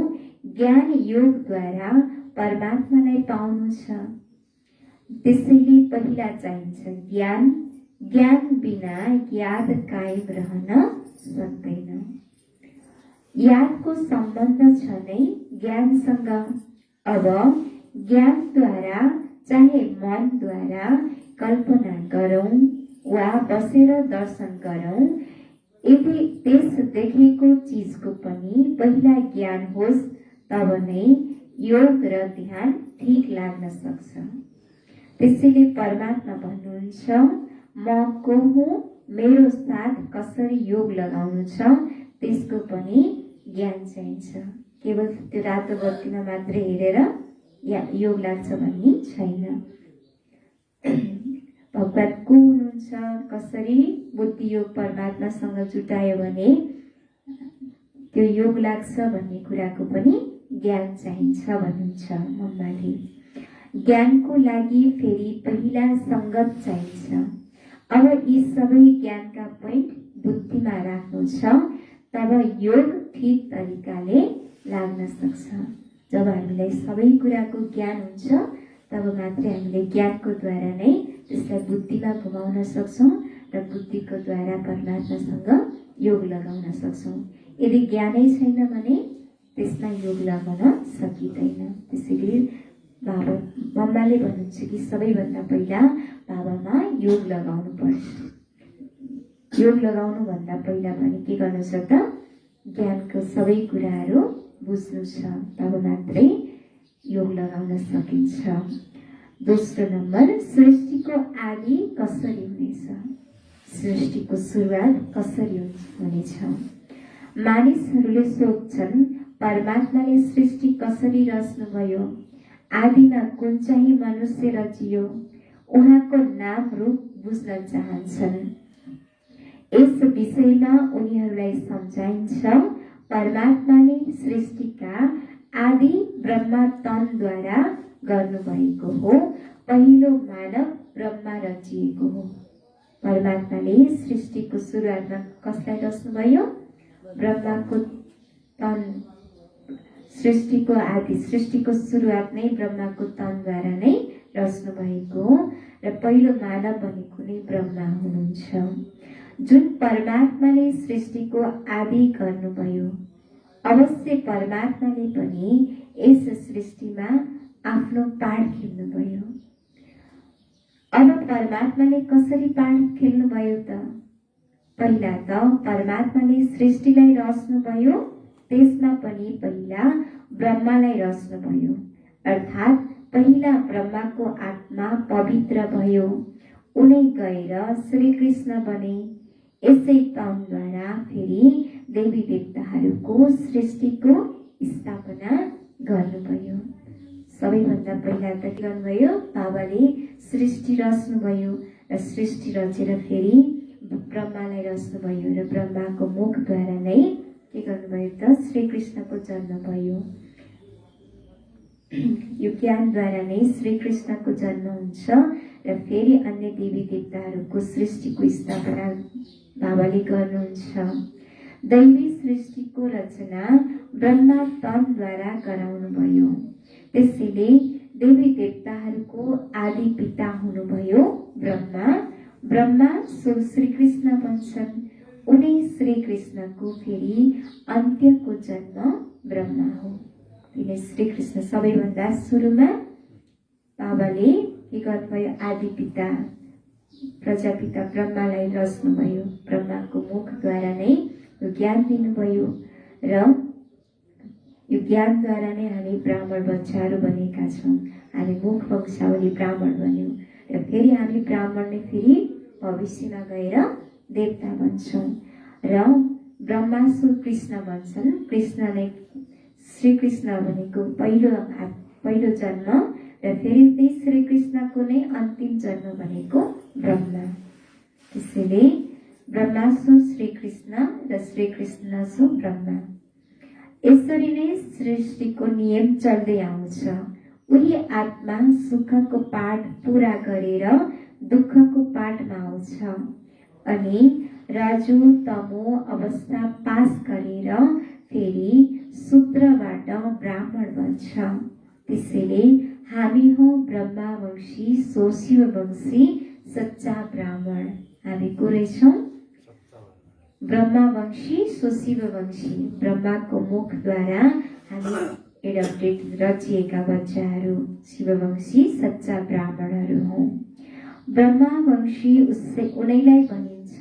ज्ञान योगद्वारा परमात्मालाई पाउनु छ। त्यसैले पहिला चाहिन्छ ज्ञान। ज्ञान बिना याद कायम रहन सक्दैन। यादको सम्बन्ध छ नै ज्ञानसँग। अब ज्ञानद्वारा चाहे मनद्वारा कल्पना गरौँ वा बसेर दर्शन गरौँ, यदि त्यस देखेको चिजको पनि पहिला ज्ञान होस् तब नै योग र ध्यान ठीक लाग्न सक्छ। त्यसैले परमात्मा भन्नुहुन्छ, म को हुँ, मेरो साथ कसरी योग लगाउनु छ, त्यसको पनि ज्ञान चाहिन्छ। केवल त्यो रातो बत्तीमा मात्रै हेरेर योग लाग्छ भन्ने छैन। भगवान को हुनुहुन्छ, कसरी बुद्धि योग परमात्मासँग जुटायो भने त्यो योग लाग्छ भन्ने कुराको पनि ज्ञान चाहिन्छ भन्नुहुन्छ मम्माले। ज्ञानको लागि फेरि पहिला सङ्गत चाहिन्छ। अब यी सबै ज्ञानका पोइन्ट बुद्धिमा राख्नु छ, तब योग ठीक तरिकाले लाग्न सक्छ। जब हामीलाई सबै कुराको ज्ञान हुन्छ तब मात्रै हामीले ज्ञानको द्वारा नै त्यसलाई बुद्धिमा घुमाउन सक्छौँ र बुद्धिको द्वारा परमात्मासँग योग लगाउन सक्छौँ। यदि ज्ञानै छैन भने त्यसमा योग लगाउन सकिँदैन। त्यसैले बाबा मम्माले भन्नुहुन्छ कि सबैभन्दा पहिला बाबामा योग लगाउनु पर्छ। योग लगाउनु भन्दा पहिला भने के गर्नु छ त, ज्ञानको सबै कुराहरू बुझ्नु छ, तब मात्रै योग लगाउन सकिन्छ। दोस्रो नम्बर, सृष्टिको आदि कसरी हुनेछ, सृष्टिको सुरुवात कसरी हुनेछ। मानिसहरूले सोध्छन्, परमात्माले सृष्टि कसरी रच्नुभयो, आदिमा कुन चाहिँ मनुष्य रचियो, उहाँको नाम रूप बुझ्न चाहन्छन्। यस विषयमा उनीहरूलाई सम्झाइन्छ, परमात्माले सृष्टिका आदि ब्रह्मा तनद्वारा गर्नुभएको हो, पहिलो मानव ब्रह्मा रचिएको हो। परमात्माले सृष्टिको सुरुवातमा कसलाई रच्नुभयो, ब्रह्माको तन। सृष्टिको आदि, सृष्टिको सुरुवात नै ब्रह्माको तनद्वारा नै रच्नु भएको हो र पहिलो मानव भनेको नै ब्रह्मा हुनुहुन्छ। जुन परमात्माले सृष्टिको आदि गर्नुभयो, अवश्य परमात्माले पनि यस सृष्टिमा आफ्नो पाठ खेल्नुभयो। अब परमात्माले कसरी पाठ खेल्नुभयो त, पहिला त परमात्माले सृष्टिलाई रच्नुभयो, त्यसमा पनि पहिला ब्रह्मालाई रच्नुभयो, अर्थात् पहिला ब्रह्माको आत्मा पवित्र भयो, उनै गएर श्री कृष्ण बने। यसै तनद्वारा फेरि देवी देवताहरूको सृष्टिको स्थापना गर्नुभयो। सबैभन्दा पहिला त के गर्नुभयो, बाबाले सृष्टि रच्नुभयो र सृष्टि रचेर फेरि ब्रह्मालाई रच्नुभयो र ब्रह्माको मुखद्वारा नै के गर्नुभयो त, श्री कृष्णको जन्म भयो। यो ज्ञानद्वारा नै श्री कृष्णको जन्म हुन्छ र फेरि अन्य देवी देवताहरूको सृष्टिको स्थापना बाबाले गर्नुहुन्छ। दैवी सृष्टिको रचना ब्रह्मा तनद्वारा गराउनुभयो। त्यसैले देवी देवताहरूको आदि पिता हुनुभयो ब्रह्मा। ब्रह्मा श्री कृष्ण बन्छन्, उनै श्री कृष्णको फेरि अन्त्यको जन्म ब्रह्मा हो। तिनै श्री कृष्ण सबैभन्दा सुरुमा बाबाले के गर्नुभयो, आदि पिता प्रजापिता ब्रह्मालाई रच्नुभयो। ब्रह्माको मुखद्वारा नै यो ज्ञान दिनुभयो र यो ज्ञानद्वारा नै हामी ब्राह्मण बच्चाहरू बनेका छौँ। हामी मुख वंशावली ब्राह्मण बन्यौँ र फेरि हामी ब्राह्मण नै फेरि भविष्यमा गएर देवता बन्छौँ र ब्रह्मासुर कृष्ण बन्छन्। कृष्ण नै श्री कृष्ण भनेको पहिलो जन्म र फेरि त्यही श्री कृष्णको नै अन्तिम जन्म भनेको ब्रह्मा। त्यसैले ब्रह्मासु श्री कृष्ण र श्री कृष्ण ब्रह्मा। यसरी नै सृष्टिको नियम चल्दै आउँछ। उही आत्मा सुखको पाठ पूरा गरेर दुःखको पाठमा आउँछ अनि रजो तमो अवस्था पास गरेर फेरि शूद्रबाट ब्राह्मण बन्छ। त्यसैले हामी हौ ब्रह्मावंशी शिववंशी सच्चा ब्राह्मण। हामी को रहेछौँ? ब्रह्मावंशी शिववंशी। ब्रह्माको मुखद्वारा हामी एडप्टेड रचिएका बच्चाहरू शिववंशी सच्चा ब्राह्मणहरू हौँ। ब्रह्मावंशी उनैलाई भनिन्छ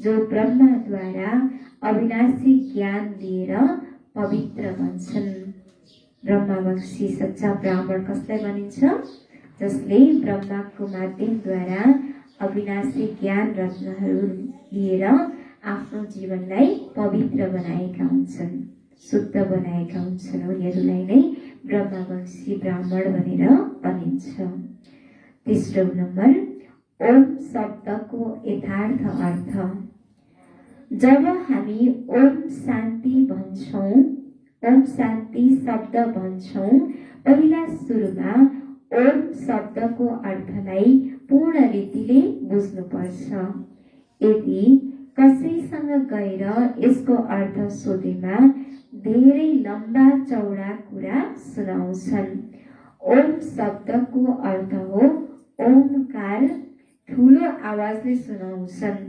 जो ब्रह्माद्वारा अविनाशी ज्ञान लिएर पवित्र बन्छन्। ब्रह्मावंशी सच्चा ब्राह्मण कसलाई भनिन्छ? जसले ब्रह्माको माध्यमद्वारा अविनाशी ज्ञान रत्नहरू लिएर आफ्नो जीवनलाई पवित्र बनाएका हुन्छन्, शुद्ध बनाएका हुन्छन्। उनीहरूलाई नै ब्रह्मावंशी ब्राह्मण भनेर भनिन्छ। तेस्रो नम्बर, ओम शब्दको यथार्थ अर्थ। जब हामी ओम शान्ति भन्छौँ, ओम शान्ति शब्द भन्छौँ, पहिला सुरुमा ओम शब्दको अर्थलाई पूर्ण रीतिले बुझ्नुपर्छ। यदि कसैसँग गएर यसको अर्थ सोधेमा धेरै लम्बा चौडा कुरा सुनाउँछन्। ओम शब्दको अर्थ हो ओमकार, ठुलो आवाजले सुनाउँछन्।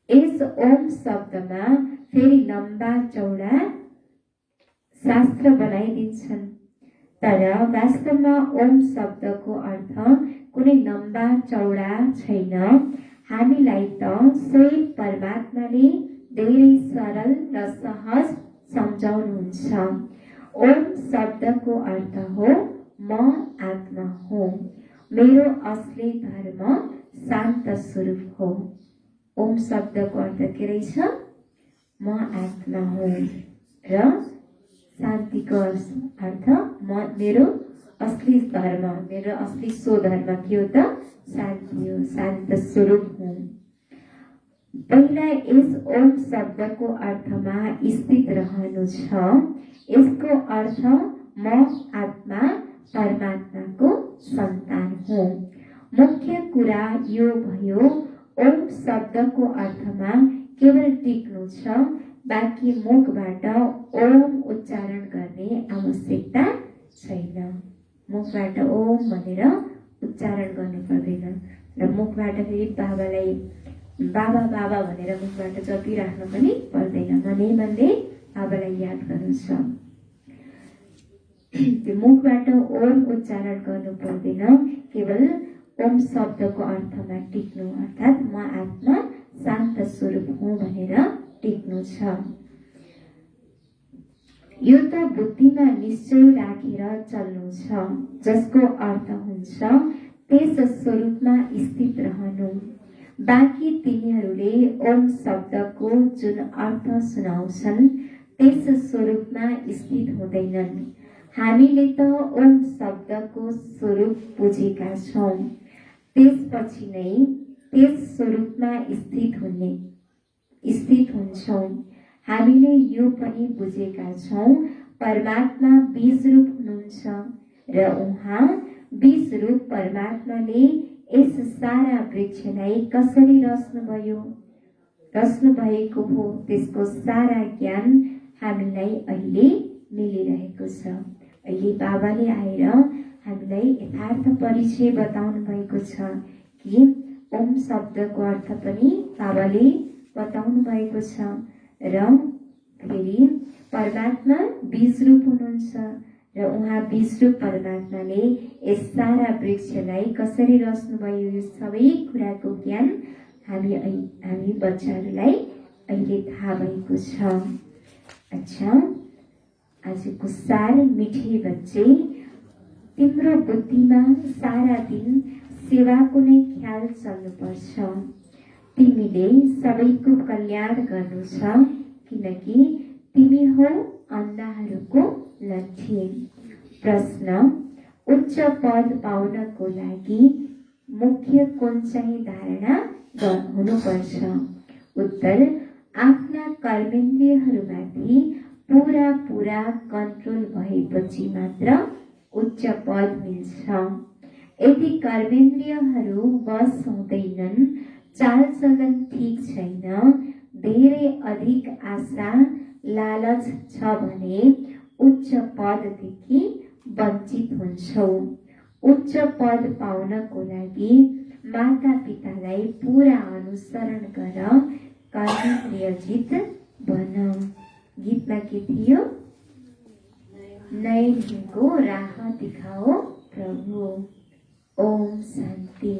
यस ओम शब्दमा फेरि लम्बा चौडा शास्त्र बनाइदिन्छन्। तर वास्तवमा ओम शब्दको अर्थ कुनै लम्बा चौडा छैन। हामीलाई त स्वयं परमात्माले धेरै सरल र सहज सम्झाउनुहुन्छ। ओम शब्दको अर्थ हो म आत्मा हो, मेरो असली धर्म शान्त स्वरूप हो। ओम शब्दको अर्थ के रहेछ? म आत्मा हो र शान्तिको अर्थ मेरो असली धर्म, मेरो असली स्वधर्म के हो त? शान्ति हो, शान्त स्वरूप हो। पहिला यस ओम शब्दको अर्थमा स्थित रहनु छ। यसको अर्थ म आत्मा परमात्माको सन्तान हो। मुख्य कुरा यो भयो ओम शब्दको अर्थमा केवल टिक्नु छ, बाँकी मुखबाट ओम उच्चारण गर्ने आवश्यकता छैन। मुखबाट ओम भनेर उच्चारण गर्नु पर्दैन र मुखबाट फेरि बाबालाई बाबा बाबा भनेर मुखबाट जपिराख्नु पनि पर्दैन। मनै मनले बाबालाई याद गर्नु छ। त्यो मुखबाट ओम उच्चारण गर्नु पर्दैन, केवल ओम शब्दको अर्थमा टिक्नु, अर्थात् म आत्मा शान्त स्वरूप हुँ भनेर टिक्नु छ। यो त बुद्धिमा निश्चय राखेर चल्नु छ, जसको अर्थ हुन्छ त्यस स्वरूपमा स्थित रहनु। बाँकी तिनीहरूले ओम शब्दको जुन अर्थ सुनाउँछन् त्यस स्वरूपमा स्थित हुँदैनन्। हामीले त ओम शब्दको स्वरूप बुझेका छौँ, त्यसपछि नै त्यस स्वरूपमा स्थित हुन्छौँ। हामीले यो पनि बुझेका छौँ परमात्मा बीज रूप हुनुहुन्छ र उहाँ बीज रूप परमात्माले यस सारा वृक्षलाई कसरी रच्नु भएको हो, त्यसको सारा ज्ञान हामीलाई अहिले मिलिरहेको छ। अहिले बाबाले आएर हामीलाई यथार्थ परिचय बताउनु भएको छ कि ओम शब्दको अर्थ पनि बाबाले बताउनु भएको छ र फेरि परमात्मा बीज रूप हुनुहुन्छ र उहाँ बीज रूप परमात्माले यस सारा वृक्षलाई कसरी रच्नुभयो, यो सबै कुराको ज्ञान हामी बच्चाहरूलाई अहिले थाहा भएको छ। अच्छा, आजको साह्रै मिठे बच्चे, तिम्रो बुद्धिमा सारा दिन सेवाको नै ख्याल चल्नुपर्छ। तिमीले सबैको कल्याण गर्नु छ, किनकि तिमी हौ अन्धाहरूको लट्ठी। प्रश्न, उच्च पद पाउनको लागि मुख्य कुन चाहिँ धारणा हुनुपर्छ? उत्तर, आफ्ना कर्मेन्द्रियहरूमाथि पूरा कन्ट्रोल भएपछि मात्र उच्च पद मिल्छ। यदि कर्मेन्द्रियहरू बस हुँदैनन्, चालचलन ठीक छैन, धेरै अधिक आशा लालच छ भने उच्च पददेखि वञ्चित हुन्छौ। उच्च पद पाउनको लागि माता पितालाई पूरा अनुसरण गर, कर्मेन्द्रियजित बन। गीतमा के थियो? नैको राह दिखाओ प्रभु। ओम शान्ति।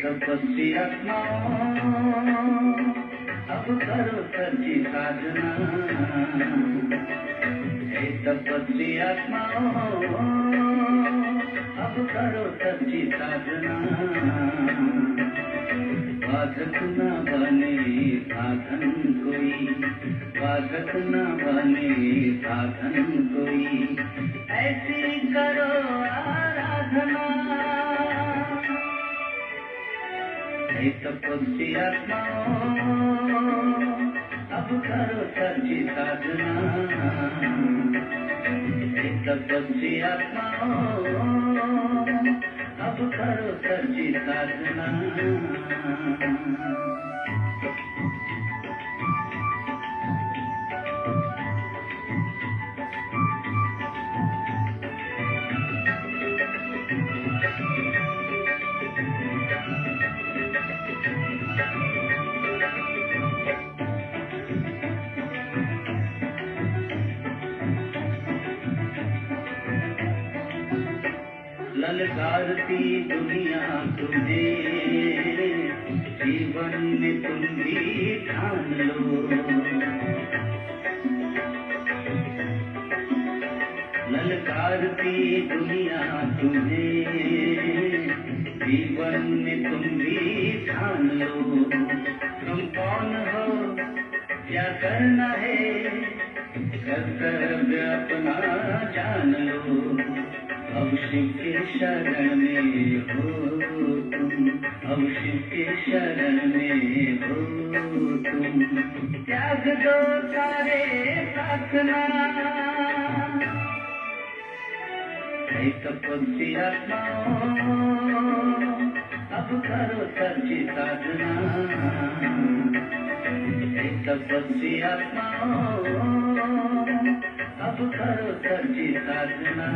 तपस्वी आत्माओं, अब करो सच्ची साधना। हे तपस्वी आत्माओं, अब करो सच्ची साधना। बाधक न बने साधन कोई, बाधक न बने साधन कोई, ऐसी करो आराधना। हे तपस्वी आत्माओं, अब करो सच्ची साधना। हे तपस्वी आत्माओं, अब करो सच्ची साधना। ललकारती दुनिया तुम्हें, जीवन में तुम भी ठान लो। ललकारती दुनिया तुम्हें, जीवन में तुम भी ठान लो। तुम कौन हो, क्या करना है, कर्तव्य अपना जान लो। अब शिव के शरण में हो तुम, अब शिव के शरण में हो तुम। त्याग दो सारे प्रार्थना। हे तपस्वी आत्माओं, अब करो सच्ची साधना। हे तपस्वी आत्माओं, अब करो सच्ची साधना।